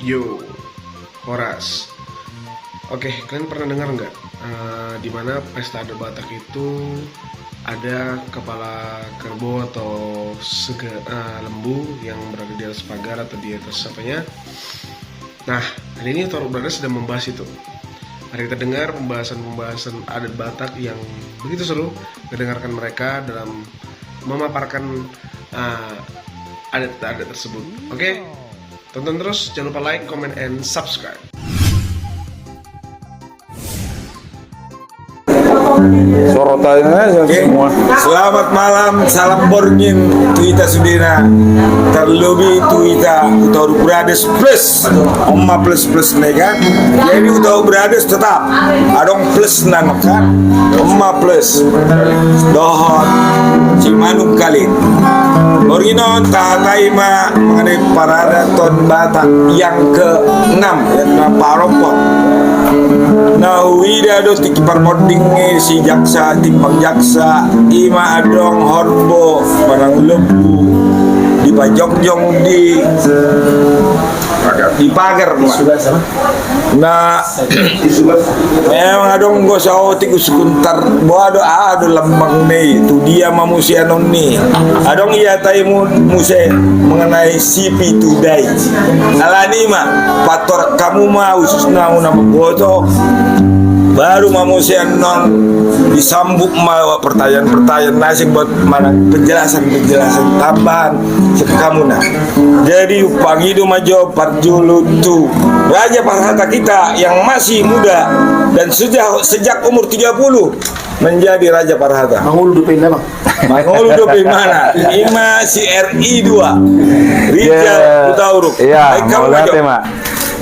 Yo, Horas. Oke, kalian pernah dengar nggak? Di mana pesta adat Batak itu ada kepala kerbau atau lembu yang berada di atas pagar atau di atas apanya. Nah, hari ini Toruk Brothers sedang membahas itu. Mari kita dengar pembahasan adat Batak yang begitu seru. Kita dengarkan mereka dalam memaparkan adat-adat tersebut. Oke? Tonton terus, jangan lupa like, comment, and subscribe. Sorotannya semua. Selamat malam, salam borgin Tuita Sudina. Terlebih Tuita Toruk Brothers plus Oma plus nega. Jadi Toruk Brothers tetap adong plus nanokan Oma plus dohon Cimanuk kali. Borginon tahaima mengenai parada ton Batak yang ke-6 yang Parompot. Nah, wida do tiki parmoding si jaksa timbang jaksa ima adong horbo barang lembu di pajongjong di pagar nah memang adong go sao tiku sekuntar bo ado lambang nih tu dia mamusi anon nih adong iya taimu muse mengenai CP today alani mah pator kamu mah khususnya nama boto baru manusia non disambut mau pertanyaan nasi buat mana penjelasan tambahan kamu nah jadi pagi itu maju parjulu tu Raja Parhata kita yang masih muda dan sejak umur 30 menjadi Raja Parhata. Mangulu dupin apa? Mangulu dupin mana? Ima si RI 2 Rijal Utauruk. Iya, mulai tema.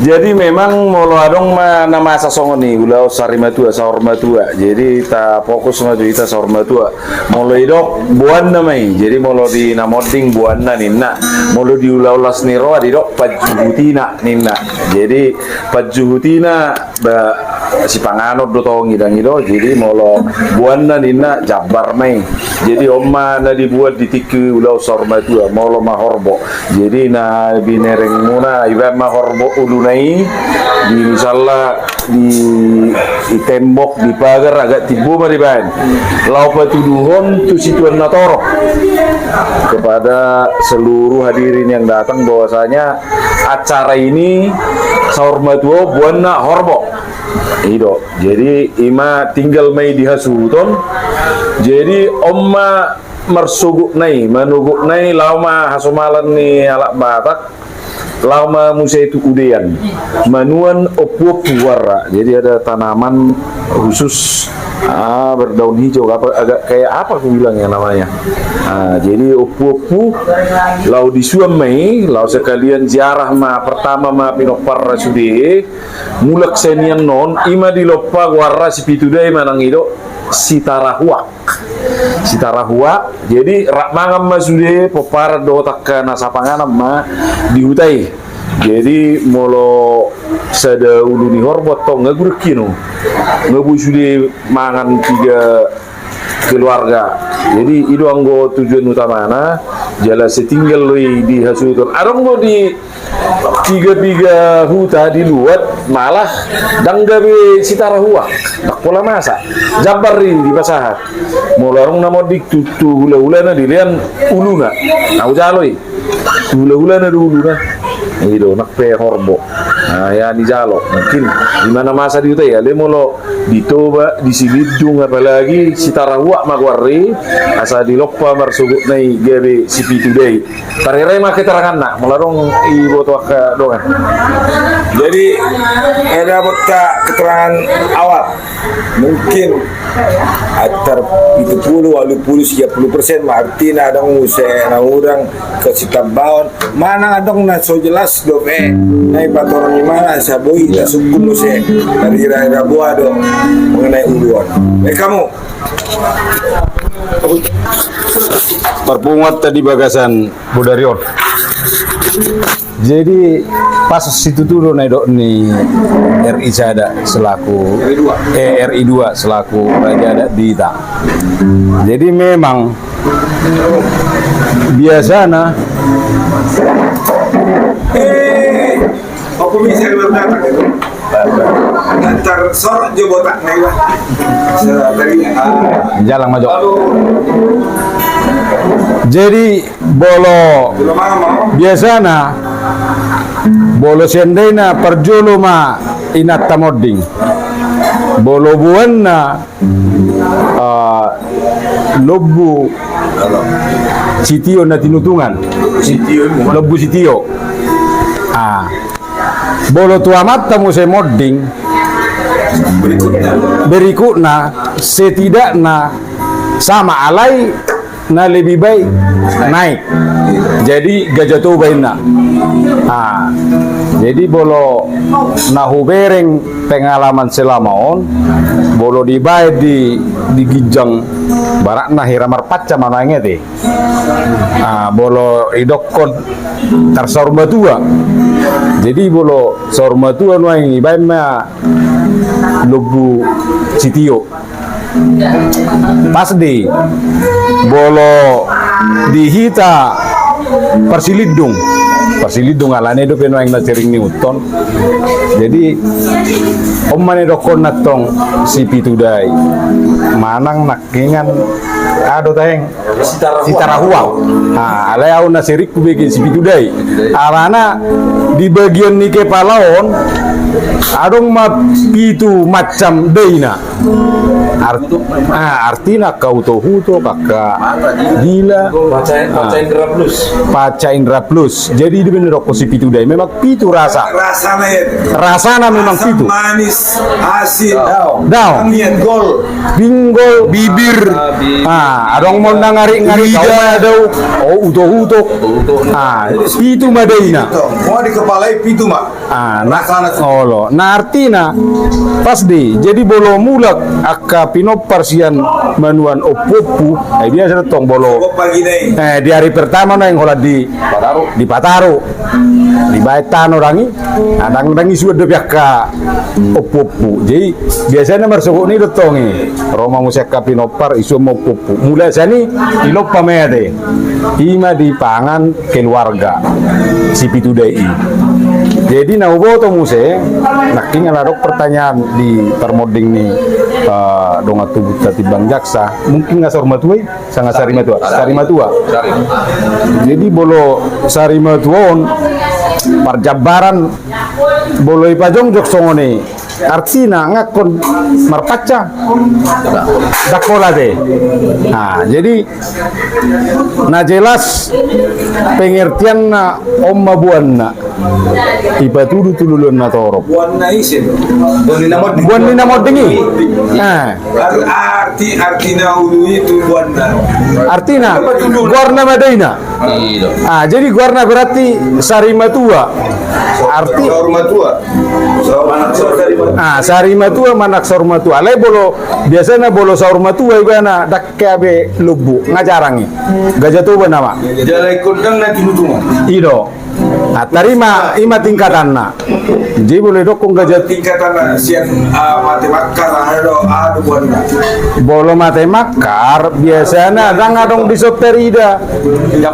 Jadi memang molo adong nama sasongon nih ulau sarimatua saurmatua. Jadi ta fokus maju ita saurmatua. Molo idok buan namai. Jadi molo di namoding buanna ninna. Molo di ulau las niro adidok pajuhutina ninna. Jadi pajuhutina si panganot do tong idang ido. Jadi molo buanna ninna jabar mai. Jadi omma na dibuat di tiku ulau saurmatua. Molo mahorbo. Jadi na binereng muna iba mahorbo uluna di misalnya di tembok di pagar agak tibu mariban lau patuduhon tu situan natoro kepada seluruh hadirin yang datang bahwasanya acara ini saurmatuo buana horbo ido jadi ima tinggal mai di hasuton jadi omma mersuguk nai manuguk nai lama hasumalan ni alak Batak lama musa itu udean manuan opuo puara jadi ada tanaman khusus berdaun hijau agak kayak apa aku bilang ya namanya jadi opuo lau disuam mai lau sekalian ziarah pertama pinopar sude mulak senian non ima di lopa warra si pitudai manang ido Sitarahua jadi mangam masude popar do takka nasapanganam dihutai jadi molo sada uluni horbot to ngagurkino ngabu sude mangan 3 keluarga jadi itu anggo tujuan utamana jala setinggal loi di hasuton arong di tiga huta di luar malah danggabe sitarahua tak pola masa jabari di pasahat molarong namo dik tutu hula-hula na dilian uluna au jaloi hula-hula na uluna itu nak pe horbo ya di jalo mungkin di mana masa di utai ya le molo ditoba di silidung apalagi sitarahua magwarri asa di lokpa marsugut nai gabe sipi today tarere mah keterangan nak molarong ibu tua ke dongan jadi ada keterangan awal mungkin antar 70-80-30% artinya ada ngusai orang ke sitabawon mana adong na so jelas dope nai patoran gimana saboi suku ngusai dari daerah buado mengenai uluan kamu perpungut tadi bagasan Budarion jadi pas situ dulu naik nih RI Sada selaku RI 2 selaku Raja Adat Bita. Jadi memang biasanya Apa bisa berdatak itu? Antar sorot jo botak nih lah. Tadi Jalan maju. Jadi bolo belum mau. biasana bolo sendena perjolo ma inat tamoding. Bolo buana lobu sitio na tinutungan. Lobu sitio. Bolo tua mata mo se modding berikutnya setidaknya sama alai na lebih baik naik jadi gajah tu baina jadi bolo nahu bereng pengalaman selama on bolo dibayar di gijang barak nah hiramar paca manangnya teh bolo idokon tersaur batua jadi bolo saur batua nuang ibayar ma lubu sitio pas di bolo dihita persilidung alane do peno yang nasering Newton jadi mane dokon natong si pitudai manang nakingan ado tayeng sitarahua alay au nasirik kubegin si pitudai arana di bagian nike palaon adong ma pitu macam deina artina kau tohuto kakak gila paca indra plus jadi di bener rokok si pitu dai memang pitu rasana memang pitu manis asin daun gol binggol bibir adong mau ngari kau ada uto pitu madaina mau di kepalai pitu mak artina pas di jadi bolo mulak akka pinopar sian manuan opopu biasa tong bolo di hari pertama na yang hola di Pataru di baitan orangi rangi sudah biaka opopu jadi biasanya marsukuk ni dotongi Roma musaka pinopar isu mau opopu mulai sani ilopa mede ima di pangan keluarga si pitudai jadi naubo to muse naking alarok pertanyaan di permoding ni donga tubuh tati bang jaksa mungkin nggak sormatua sangat sarimatua jadi bolo sarimatuon parjabaran bolo ipajong jok songone artina ngakon marpaca dakola deh jadi jelas pengertian na omma buanna ipa tulu na torop buanna modingi artina ulu itu buanna artina guarna madaina jadi guarna berarti sarimatua arti sarimatua manak saurmatua alai bolo biasanya bolo saurmatua ibana dakkabe lubu ngajarangi gajah tu nama jalai kondang na tinutungan ido tarima ima tingkatanna jadi boleh dokong gajah tingkatan sian mate makar ado buanna bolo mate makar biasanya dong di soperida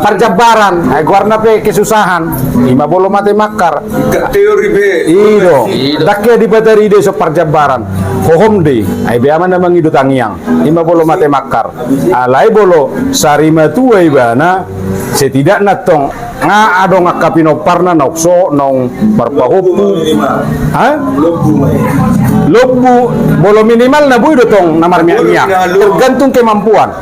perjabaran guarna pe kesusahan ima bolo mate makar teori be ido daknya di bateri de so perjabaran hohom de ai be amana mangidu tangiang ima bolo mate makar alai bolo sarimatu ibana setidak natong nga adong akapinoparna nokso nong barpahopu lobu bolo minimal na buido tong namar miak tergantung kemampuan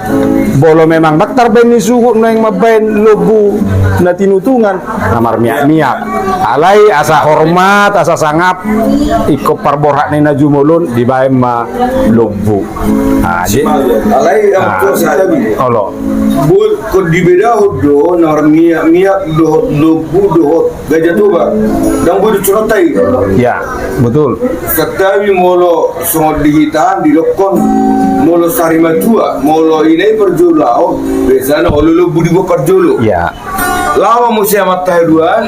bolo memang baktar beni suhu na yang mabain lobu na tinutungan namar miak alai asa hormat asa sangap iko parborak ni na jumulun dibae ma lobu alai angko sabi olo bul ko dibeda do namar miak do lobu do gajah tuba dang bodo curotai ya betul katabi molo songo digitan di lokon molo sarimatua molo ini perjulao biasanya olo lobu di perjulu ya lawa musia mata dua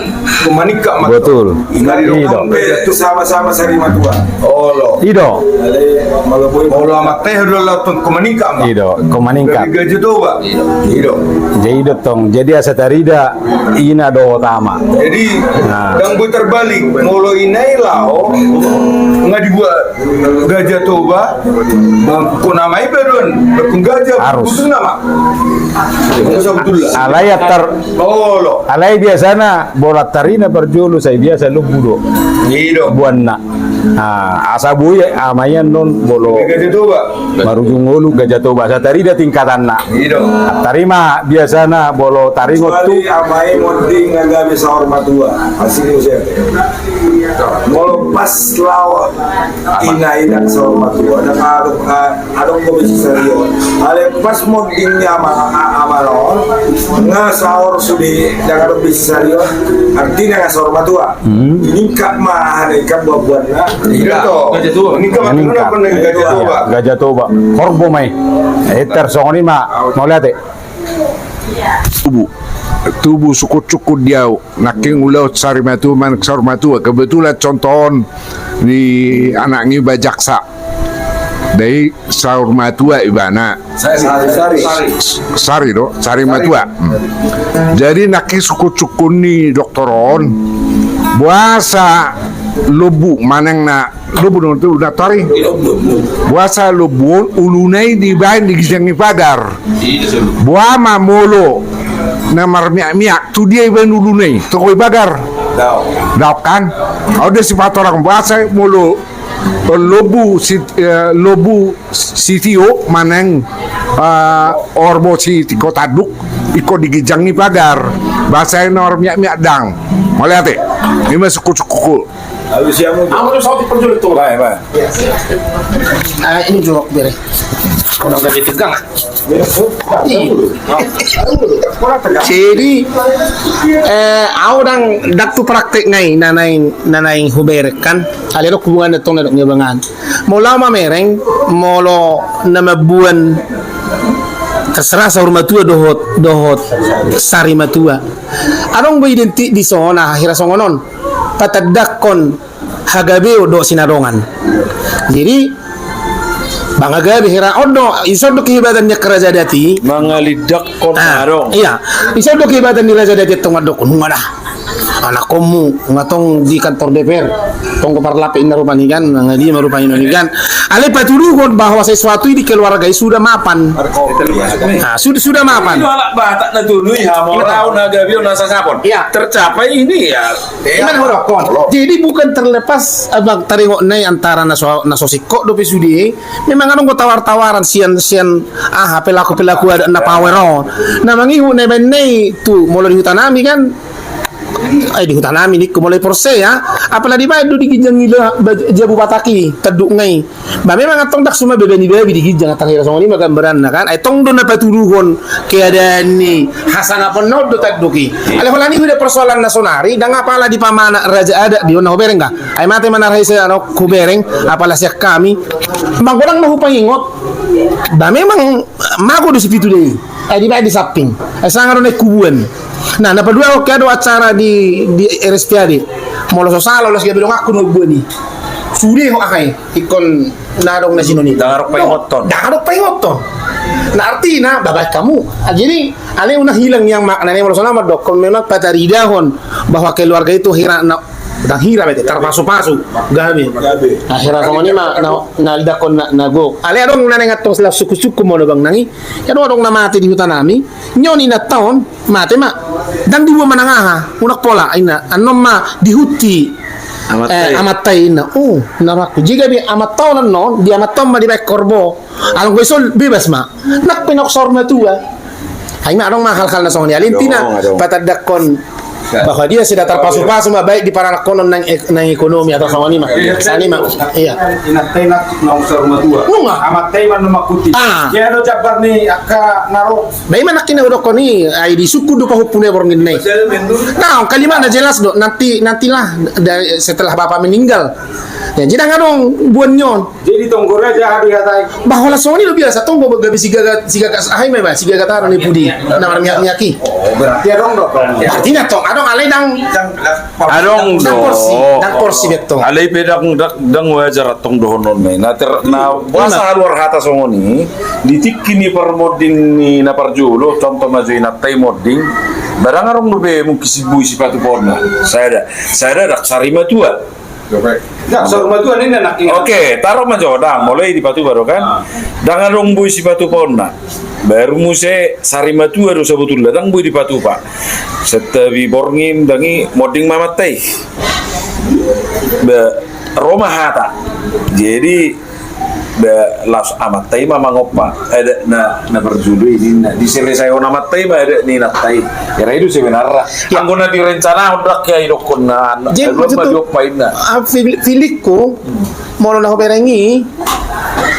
kumanika mata Betul. Ingari dong sama-sama sari matua olo Ido. olo mata dua lautun kumanika Ido, komaningkat. gaji tuh ido Jadi ido tong. Jadi asa tarida ina do utama. jadi Nah. yang gue terbalik molo inai lao nggak dibuat gajah toba ku namai bedon bekun gajah Harus. kudu nama nggak usah betul lah Alay tar olo alay biasana bola tarina berjulu saya biasa lu budo. ido Buana. Nah, asa buye amayan non bolo gajah toba marujung ulu gajah toba sa tarida tingkatan na. ido Tarima biasana bolo taringot tu kecuali amai monding nggak bisa hormat dua asli usir molo pas lawa ina hormat dua dan ada komisi serius ale pas mondingnya amaron nggak sahur sudi jangan lebih serius artinya nggak hormat dua ini kak mah ikan buah-buahnya iya toh ini kak meningkat. mana gajah toba Gajah toba. Horbo mai. Eter songoni ma mau lihat tubuh suku-suku dia naking ulau sari matu man sar matu kebetulan contohon di anak ngi bajaksa dari saur matua ibana sari do sari matua jadi naking suku-suku ni doktoron buasa lubu maneng na lubu dong tu udah tari buasa lubu ulunai di bain di gijangi pagar buama molo namar miak tu dia iban ulunai tokoi bagar daw kan ada sifat orang buasa molo lobu sitio maneng orbo si kota duk iko di gijangi pagar bahasa nor miak dang mulai ate ini masuk kuku habis yang mau Amo sa ating perjulit to. baik Ini juga bere. Kurang gaji tegang. Jadi aku dang daktu praktek ngai nanai huber kan. Alero hubungan datong na ngebangan. Mula mamereng molo na mabuan terserah sa matua dohot sari matua. Anong ba identi di sona hira songonon? Patadakon hagabeo do sinarongan. Jadi Bang Agabi hira odo iso do kibadannya keraja dati mangalidak kon marong. iya iso do kibadan ni raja dati tong adok ngada anak komu ngatong di kantor DPR tong ko parlape ina rumah ni kan ngadi marupa ini kan ale patulugon bahwa sesuatu di keluarga sudah mapan sudah mapan Anak batak na tuloy ha mo raw na gabi nasa sapon. Iya. Tercapai ini ya. Iman horokon. Jadi bukan terlepas abang taringo nai antara nasosiko do pesudi. Memang anong ko tawar-tawaran sian pelaku ada na power na mangihu na benay tu mula di hutan nami kan ay di hutan nami ni kumulay porse ya apalagi ba do di gijang ila jabu bataki taduk ngai ba memang atong dak suma bebeni bebi di gijang atang ira songoni magambaran na kan ay tong do na paturuhon keadaan ni hasan apa no do taduki ale holani udah persoalan nasonari dan apala di pamana raja ada di ona hobereng ka ay mate manaray sa ano kubereng apala siya kami mangurang mahupaingot ba memang mago do sipitu deh ay di ba di sapping ay sangaro na kubuan. Nah, napadua oke ada acara di RSPAD. Molo so salo las gabi aku no buani. Sudah kok akai ikon narong na sinoni. Dangarok paingoton. Dangarok paingoton. Nah artinya babay kamu. Jadi ale una hilang yang maknanya molo sama dok kon memang pataridahon bahwa keluarga itu hira na dan hira bete tarpasu-pasu gabi. Akhirnya kamu ni nalda kon na go. Ale adong nanengat tong sila suku-suku mo bang nangi. Kaya adong na mati di hutan nami. Nyoni na taon mati ma. Dan di buwan manangaha unak pola ina anom ma dihuti amatay na naraku jika bi amataw na no di amataw ma di bay korbo along besol bebas ma nak pinoksor na tuwa ay ma anong mahal-hal na song ni alintina patadakon bahwa dia sudah terpasu-pasu baik di para konon ng ekonomi atau sama ni sani ma iya inatay na nongsor matua amatay man makuti kaya do jabar ni aka naro baik mana kina udah koni ay di suku do pahupune borong ini nah kalimat na jelas do nantilah dari setelah bapak meninggal Ya jadi ngadong buanyon. Jadi tonggor aja hari hatai. Bahwa Sony lo biasa tong bawa gabi siga ahai mah siga taruh ni pudi. Namar miyaki. Oh, berarti adong dong. Artinya tong adong alai dang Adong dang porsi beto. Alay pedang wajar tong dohonon me. Na puasa luar hata songoni ditikini per modding ni na parjulo contoh maju inatai modding barang arong lube mungkin sipatu porna. Saya ada sarima tua. Ya, sorma tuan ini anak ini. Oke, taruh maju dah mulai di batu baru kan. Dangan rong bui si batu porna. Baru muse sarima tua do sebetulnya dang bui di batu pak. Setabi borngin dangi modding mamatai. Be Roma hata. Jadi las amat tai mama ngopa ada na berjudul ini di selesai on amat tai ada ni natai kira itu sebenarnya anggona direncana udah kayak idokon na belum paina Filikku molo na berengi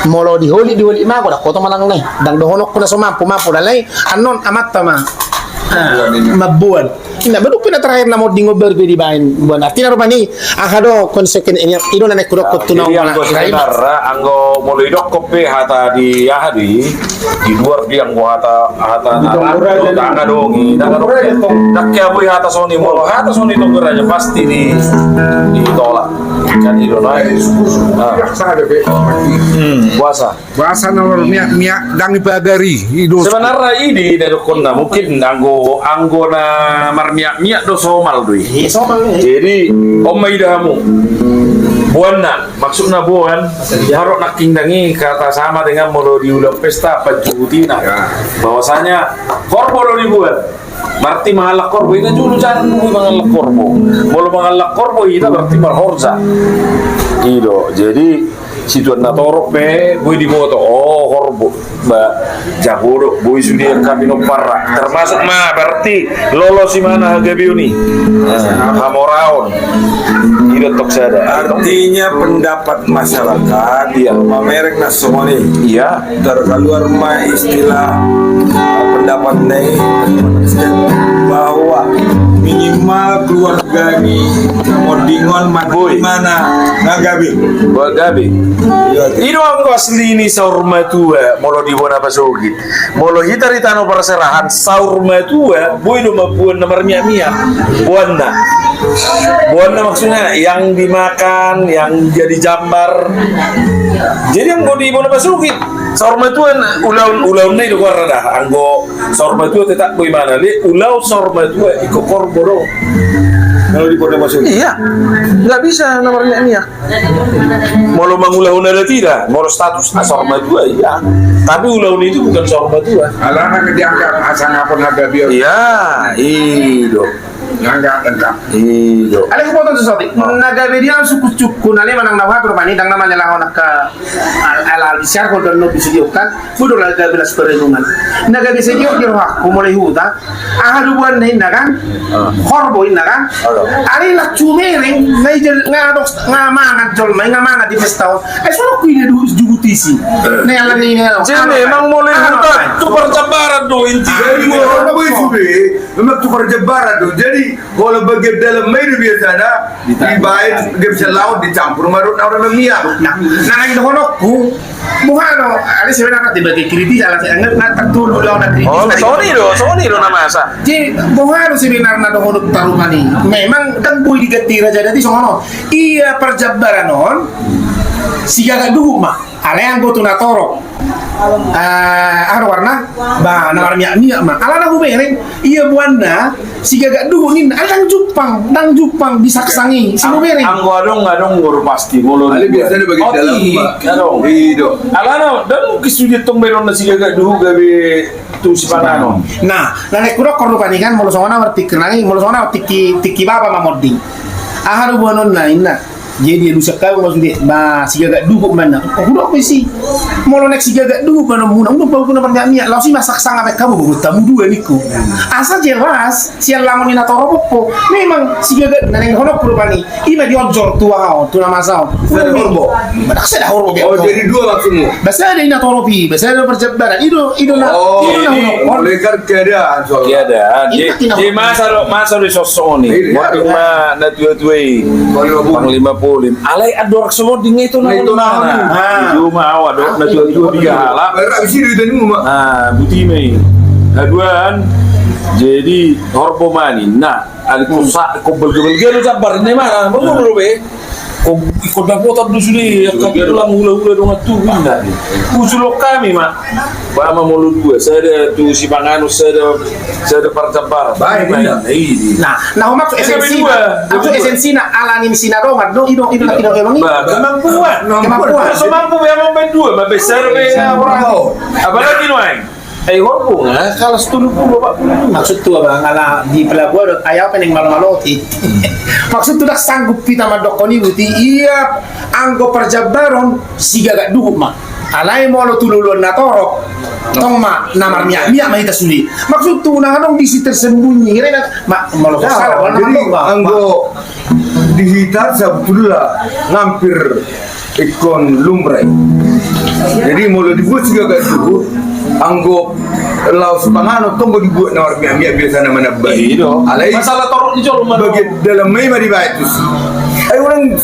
molo di holi mah ko dah koto malang nih dang dohonok ko na sumampu dalay anon amat tama mabuan. Ina baru pina terakhir na mo dingo berbe di bain buan. Artinya rupa ni akado konsekuensi ini ino na nekudok ko tunaw mga sebenarnya anggo mo idok kopi hata di ahadi di luar di anggo hata na dongi nakya boy hata soni mo hata soni to aja pasti ditolak kan itu puasa nomor miak dang ibagari ido. Sebenarnya ini dari kona mungkin anggo na marmiak do somal doi. Jadi omai dahamu buana maksudnya buan harok nak kindangi kata sama dengan molo di ulang pesta pajutina bahwasanya korbo do dibuat berarti mahalak korbo itu dulu jangan dulu mahalak korbo molo mahalak korbo itu berarti marhorza itu jadi situan na torok pe boy di moto korbo jaburo boy sudir kami no parra termasuk mah berarti lolos si mana hagabiu nih hamoraon itu tok sada Artinya pendapat masyarakat dia mamerek nasomoni iya terkeluar mah istilah pendapat nih bahwa minimal keluarga nih modingon mana ngagabi buat gabi itu anggo asli ini saur matua molo di bona pasogit molo hitari tano perserahan saur matua boy do mabuan nomor mia buana maksudnya yang dimakan yang jadi jambar jadi anggo di bona pasogit saur matua ulau nai do dah anggo saur matua tetap boy mana li ulau saur matua iko korboro kalau di Kota Masuk. Iya, nggak bisa nomornya ini ya. Mau mengulang ada tidak, mau status sorma dua iya. Tapi ulang itu bukan sorma dua. Alana dianggap asal ngapun harga biar. Iya, itu. Nggak enggak. Itu. Ada kepoton sesuatu. Naga media suku cukup nale manang nawa bermani dang namanya lahon ka al siar ko don no bisa diukan. Fudo naga belas perlindungan. Naga bisa diuk hak ko mulai huta. Ahadu buan nih kan. Horbo ina kan. Ari la cumereng ngai ngamangat jol mai ngamangat di pesta. Sono qui le jugutisi. Ne ala ni ne. Jadi memang mulai huta tukar jabaran do inti. Jadi orang apa itu be? Memang tukar jabaran do. Jadi kalau bagian dalam media biasanya dibain dia bisa laut dicampur marut orang minyak. Nah, nang dohonokku muhano ali sebenarnya dibagi kritis ala anggap na tertulu lawan kritis. Oh, Sony do nama asa. Jadi muhano sebenarnya dohonok tarumani. Memang kan boy diganti raja dadi songono. Iya perjabaran non siga gaduh mah. Ale yang go tunatoro. Warna ba na minyak mah. Ala na hubereng iya buana siga gaduh nin ala nang Jepang bisa kesangi. Si hubereng. Anggo adong guru pasti mulu. Ali biasanya bagi dalam adong. Iya. Alano dan kisudit tong beron na siga gaduh gabe tu si panano. Nah, nanek kuro korban kan mulu songona warti kenangi mulu songona tiki baba mamoding. Aharu buanon na inna. Jadi lu sekali maksudnya, bah si gagak duduk mana? Oh udah apa sih? Mau nek si gagak duduk mana? Udah baru pun dapat minyak. Lalu sih masak sang apa kamu baru tamu dua niku. Asal jelas siang lamunin atau robopo. Memang si gagak neng honok perubahan ini. Ima diojor tua nama sao. Saya horbo. Mana saya dah horbo. Oh jadi dua maksudmu? Bahasa ada ini atau robi. Bahasa ada perjabaran. Itu na. Oleh kan keadaan soalnya. Keadaan. Di masa di sosok nih. Waktu mah na tua-tua. Panglima Panapolin. Alai adorak semua di itu na Itu na. Cuma awak dok, na tua bihala. Habis itu tadi mau Butime. Aduan. Jadi horpo mani. Nah, ali kusa ko belge-belge lu sabar ini mana? Mau be. Ko dapat dulu sudah ya ulang ula-ula dong tu pindah. Usul kami mak. Bama mulu dua. Saya ada tu si Banganu, saya ada parcabar. Baik, pindah. Nah, maksud esensi, maksud esensi na alanin sinarongan, no, itu emang Kemampuan. So mampu ya mau main dua, mau besar be orang. Apalagi nuai. Horpo kalau 70 40. maksud tu abang ala di pelabuhan ayah pening malu-maloti. Maksud tu dah sanggup kita madokoni buti iya anggo perjabaron siga gak duhuk mah. Alai mau lo tululun na torok. Tong ma namar mia mahita suli. Maksud tu na anong disi tersembunyi rena mau lo salah jadi anggo dihitar sebetulnya ngampir ikon lumrah. Jadi mulai dibuat juga gak dulu anggo laos pangano tunggu dibuat nawar mia biasa nama nabai. Alai Masalah torok ni jolo mana? bagi dalam mai mari baitus. Ay orang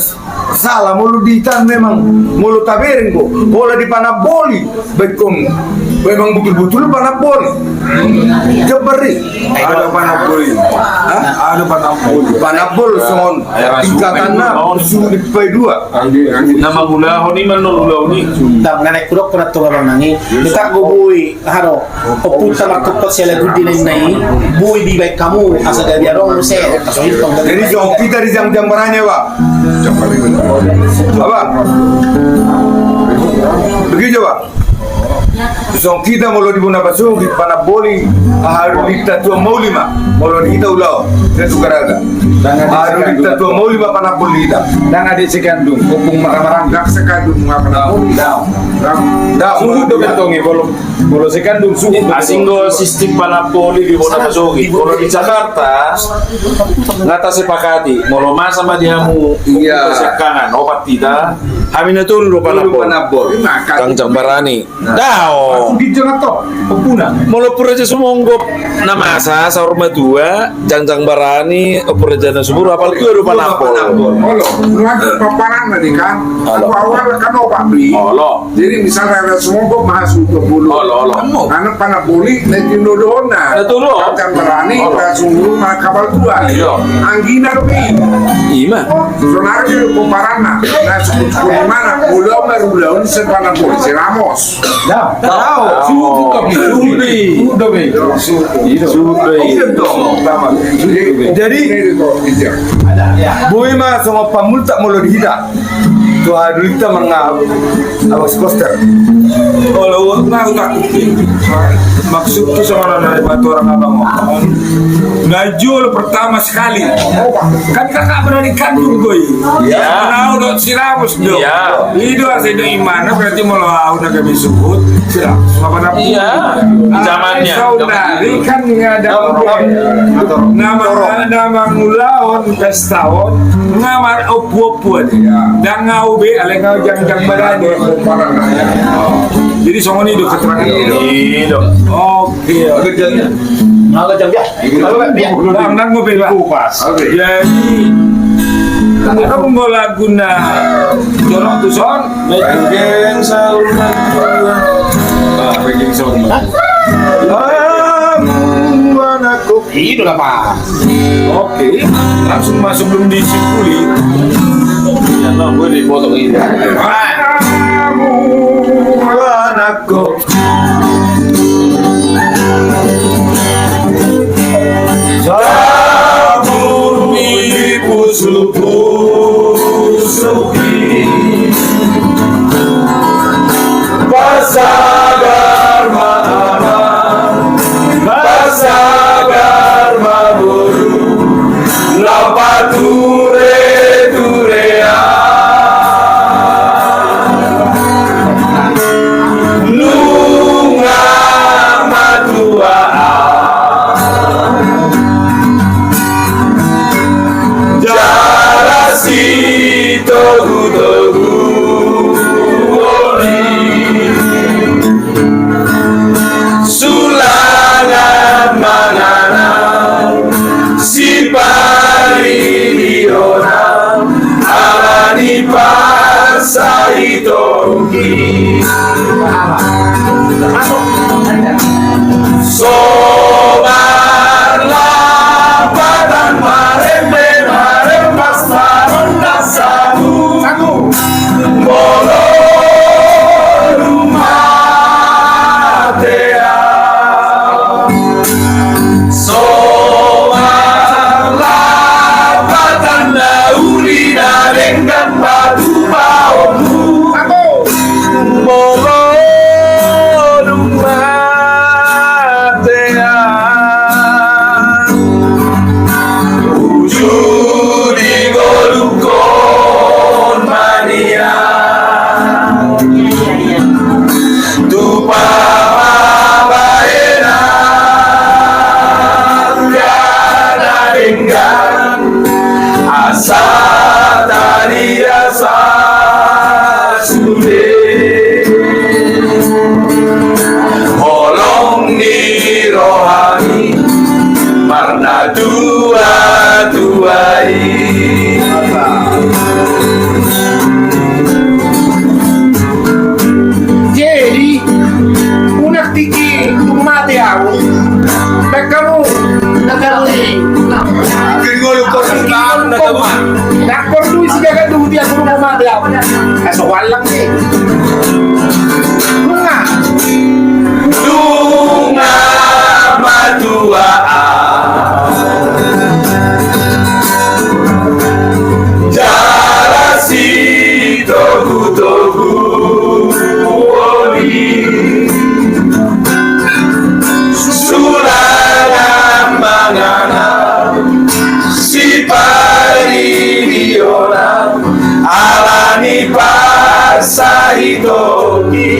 salah mulu dihitan memang mulu taberin ko. Bola di Panapoli bekom memang betul-betul Panapoli. Jebari ada Panapoli. Ada Panapoli. Panapol son tingkatannya sudah dipai dua. Nama ulah ni man ulah ni. Dam naik kurok pernah tu abang nangi. Dekat go bui haro. Oputa makupot sila gudi nai. Bui di baik kamu asa dari arong se. Jadi jauh kita di jam-jam baranya pak. Apa? Begitu pak. So kita mau di Bunda Basu di Panapoli harus kita tua mau lima mau di kita ulau itu karaga harus kita tua mau lima Panapoli kita Dan adik sekandung, kupung marah-marah gak sekandung ngapa dah Suhu tu bentongi kalau sekandung suhu. Asinggo sistem Panapoli di Bunda Basogi. Kalau di Jakarta ngata sepakati. Mau masa sama dia mu Iya. kanan obat tidak. Hamina tu lu Panapoli. Kang Jambarani. Dao. Di Jakarta, pepuna. Molo pura aja sumonggop nama asa saurma dua Jangjang Barani pura jana subur apal ku ru Panapol. Halo, lu ada paparan tadi kan? Aku awal kan obat beli. Halo. Jadi misalnya ada semua kok masuk 20. Halo. Karena Panapoli netin dodona. Itu lo. Kan berani langsung rumah kapal tua. Iya. Anggina rupi. Ima. Sonar itu paparan nah. Nah, seperti mana? Ulau Panapoli, si Ramos. tahu suhu kami jadi boy mah sama pamul tak mau dihida tu hari kita mengap awas koster kalau nak maksud tu sama dari batu orang abang najul pertama sekali kan kakak berani kandung boy Ya. tahu dok siramus dok Ya. itu asli do imana berarti mau lawan naga disebut siramus apa nama Iya. Zamannya. saudari kan ada nama ngulaon pestawan ngamar opu-opuan dan ngau be ale ngau jang-jang barani jadi songon itu keterangan Ini dong. oke Kalau jam ya. bang nang mobil kupas jadi ada pembola guna jorok tu son Geng sauna. peking son anakku Itu lah pak. oke langsung masuk belum disipuli Ya no, gue dipotong ini. kamu anakku Sabun ibu suki Pasagar ma'aman Pasagar ma'buru Lapature turean itoki sobarlah badan marembe maremas maronda sabu molo rumah tea sobarlah badan lauli dengan batu baumu molo rumah tea ujudi golukon mania tupa mabaena tiada dengan asa tadi asa sudah holong ni rohani marna tuai Jadi, unak tiki mati aku. Baik kamu, nakali. Nakor tu isi jaga tu dia suruh mati aku. Esok walang ni. Bunga. lunga matua jarasi togu woli sulangan mangana si pari viola alani pasahitoki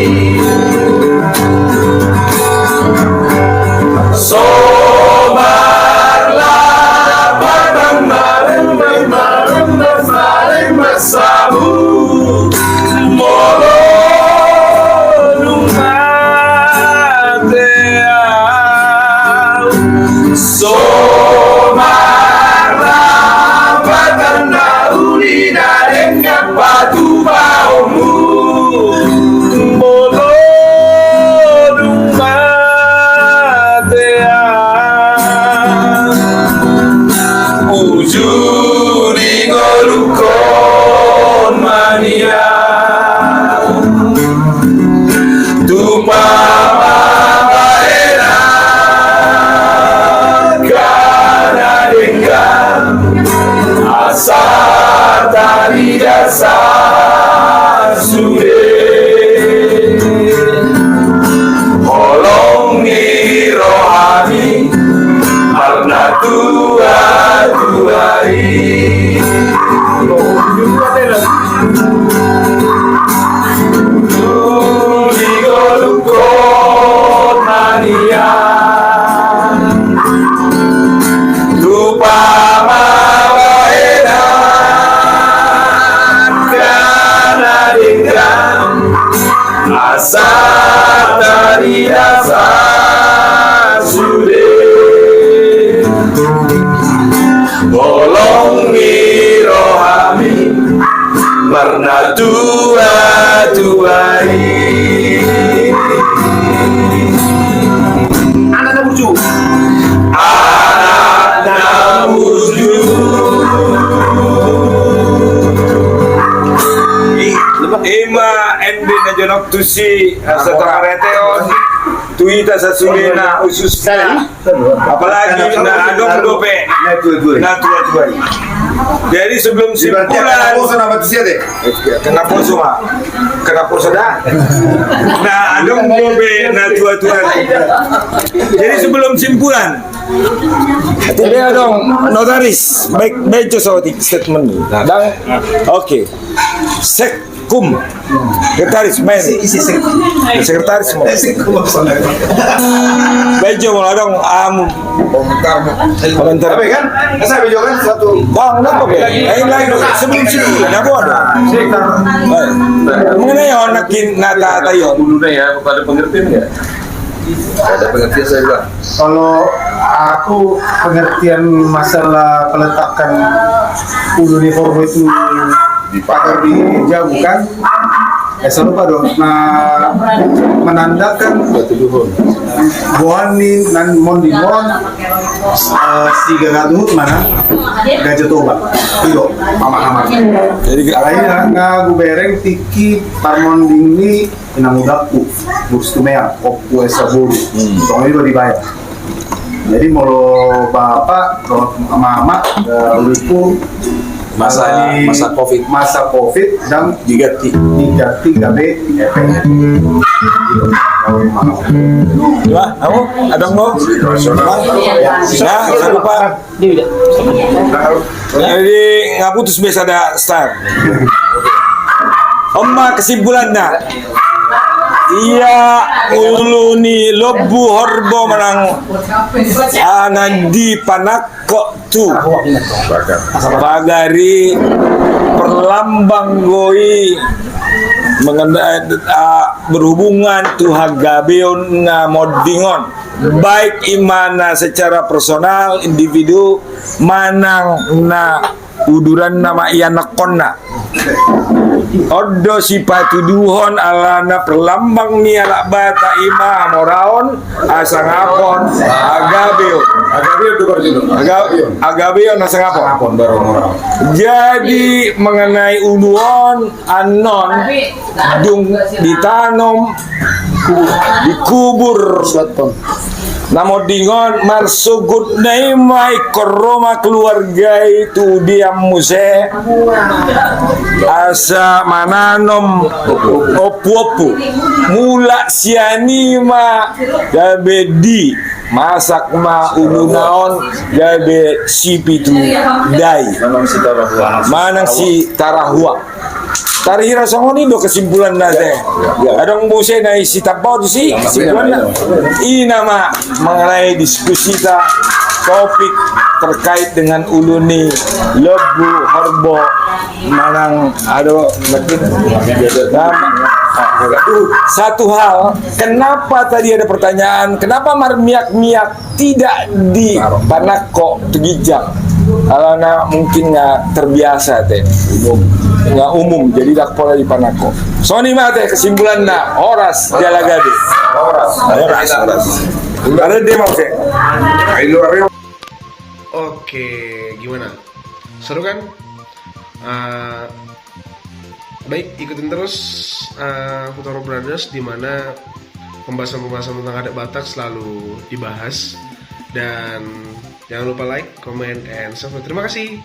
sobarlah badan marem sabu molo rumah tea sobarlah badan lauli dengan batu baumu molo rumah tea ujuri golukon mania tupa mabaena kana dengan asa tadi asa sudah holong ni rohani marna tuai Ujudi golukon mania lupa mabaena kana dengan asa tadi asa sudah bolong ni rohami marna tuai Anak buju. anak namuju ima ende na jonok tusi sa takareteon tuita sa sulina ususna apalagi na adong dope na tua jadi sebelum simpulan kena poso ma kena poso dah nah adong dope na tua jadi sebelum simpulan tidak dong notaris baik statement dan oke Sekum sekretaris main sekretaris mau bejo mau dong komentar apa kan saya bejo kan satu bang apa be lain sebelum apa ada mengenai anak nata tayon dulu ya pada pengertian ya ada pengertian saya bilang Kalau aku pengertian masalah peletakan ulu uniform itu dipakai di jauh kan Saya lupa dong. Nah, menandakan Boani nan Mondimon si gagaduh mana gajah toba iyo mama. Jadi Kayaknya nga gubereng tiki parmonding ni inangudaku burstumea opu esaburu. Soalnya itu dibayar. Jadi mau bapak, mama, lupu masa COVID dan diganti KB efek. Wah, kamu ada mau? Nah, saya lupa. Jadi nggak putus biasa ada start. Oma kesimpulannya, iya uluni lobu horbo menang anandi panakko tu bagari perlambang goi mengenai berhubungan tu hagabeon na modingon baik imana secara personal individu manang na uduran nama iya nakonna odo sipatu duhon alana perlambang ni alak bata ima moraon asang apon agabeo asang apon jadi mengenai uluon anon dung ditanam dikubur namo dingon marsugut naimai koroma keluarga itu dia muse asa mananom opu-opu mula sianima gabe di masak ma ulunaon gabe sipitu dai manang si tarahua tarihira songoni do kesimpulan nate adong buse na isi tapau tu si kesimpulan ini nama mengenai diskusi kita topik terkait dengan uluni lebu horbo manang ado satu hal, kenapa tadi ada pertanyaan, kenapa marmiak-miak tidak di panako tegijak? Kalau mungkin nggak terbiasa teh, nggak umum, jadi tak pola di panako. Sony mah teh kesimpulan na oras jalagade, oras. Ada dia mau teh. Oke, gimana? Seru kan? Baik, ikutin terus Futuro Brothers di mana pembahasan-pembahasan tentang adat Batak selalu dibahas, dan jangan lupa like, comment, and subscribe. Terima kasih.